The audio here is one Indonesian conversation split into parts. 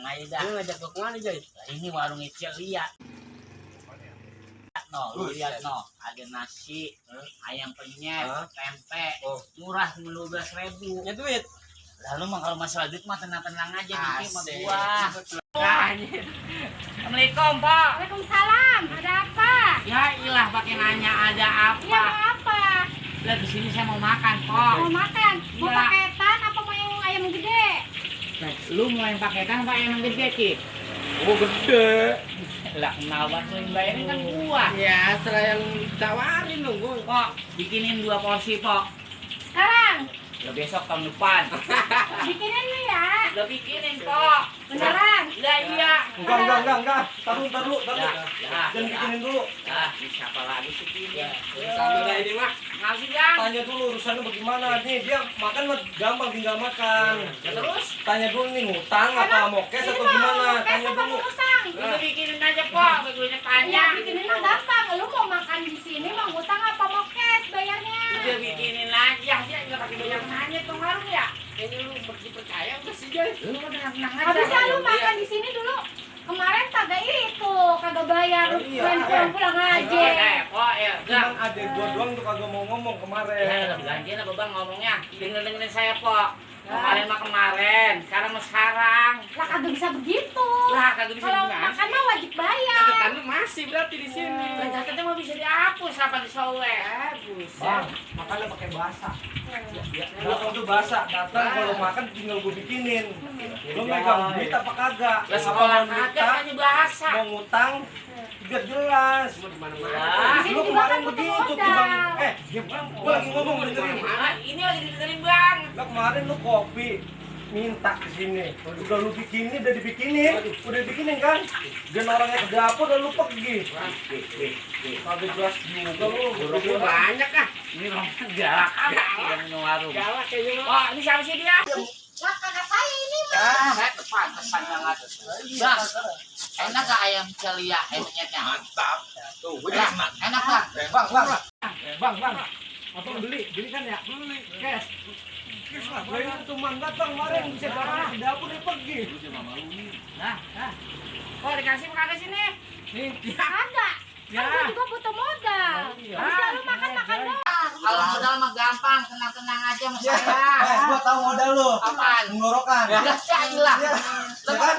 aja dah. Lu ngajak gua kemana, Joy? Ini warung Icil lihat. No, lu lihat no, ada nasi, ayam penyet, tempe, murah cuma 12.000. Ya duit. Lalu mah kalau masalah duit mah tenang-tenang aja dikit sama Asik. gua. Assalamualaikum, Pak. Waalaikumsalam. Ada apa? Ya ilah pakai nanya ada apa? Iya mau apa? Lah di sini saya mau makan, Pak. Mau makan? Mau Iya. paketan apa mau yang ayam gede? Nah, lu mau yang paketan apa yang gede, Ki? Oh, gede. Lah kenal banget lu yang bayarin kan gua. Ya, setelah yang tawarin dong gua. Pok, bikinin 2 porsi, Pok. Sekarang Lah besok tahun depan. bikinin nih ya. Udah bikinin, Pok. Beneran? Lah iya. Enggak. Taruh. Ya, Jangan bikinin dulu. Ini siapa lagi sih ini? Sama dah ini mah. Ngasih Bang. Tanya dulu urusannya bagaimana nih. Dia makan mah gampang tinggal makan. Ya, terus? Tanya dulu nih ngutang apa mau cash atau gimana? Tanya Apa dulu. mau utang? Udah bikinin aja, Pok. Begonya tanya. Ya bikinin mah gampang. Lu mau makan di sini mau utang apa mau cash bayarnya? Udah bikinin aja. Dia enggak pakai banyak nanya tuh warung ya. Kayaknya lu percaya apa sih, Joy? Lu udah tenang aja. Habisnya lu makan di sini dulu. Kemarin kagak kagak bayar. Iya, Pulang aja. Pok, ya. Cuman adek gua doang tuh kagak mau ngomong Ya, kemarin. gantian apa Bang ngomongnya? Dengerin saya, Pok. Kemarin mah kemarin, sekarang mah sekarang. Lah kagak bisa begitu. Lah, kagak bisa Kalau gimana makan sih? mah wajib bayar. Catatan lu masih berarti di sini. Lah, catatnya mah bisa dihapus apa disoleh. Bang, makannya pakai bahasa. Datang tuh bahasa. Datang kalau makan tinggal gua bikinin. Lu megang duit apa kagak? Lah, Apa sekolah mau kagak ngutang? hanya bahasa. Mau ngutang? Biar jelas. Cuma di Lah, mana-mana. Di sini Lu juga kemarin kan butuh begitu tuh modal. bang. Gua lagi ngomong dengerin. ah, ini lagi didengerin Bang. Lah kemarin lu kopi minta ke sini. Udah lu bikinin, udah dibikinin. Udah dibikinin kan? Dan orangnya ke dapur dan lu pergi. Kagak jelas juga lu. Lu banyak ah. Ini rombongan galak amat yang punya warung. Galak kayaknya mah. Oh, ini siapa sih dia? Lah kagak saya ini mah. Saya kepantesan banget. Bang, enak gak ayam celia ayamnya? Mantap. Tuh, gue Bang, enak Bang. Bang. Apa beli kan ya? Beli. Cash. Lah itu cuma datang kemarin bisa datang ke dapur dia pergi. Nah. Oh, dikasih apa kagak sini? Nih, Kagak. Ya. Kan gua juga butuh modal. Bisa lu makan doang. Kalau modal mah gampang, tenang-tenang aja sama saya. gua tahu modal lu. Apaan? Menggorokan. Ya, iyalah. Ya kan?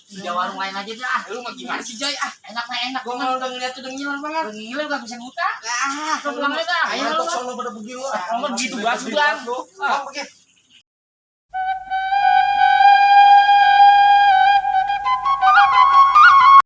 Di warung lain aja dah. Lu mah gimana sih, Joy? Ah, Enak mah enak. Gua mau udah ngeliat udah ngiler banget. Ngiler gak bisa ngutang. Ah, Lu pulang aja dah. ayo Ayo lu. tok sono pada begini. Kamu gitu banget, Bang. Bang, pergi.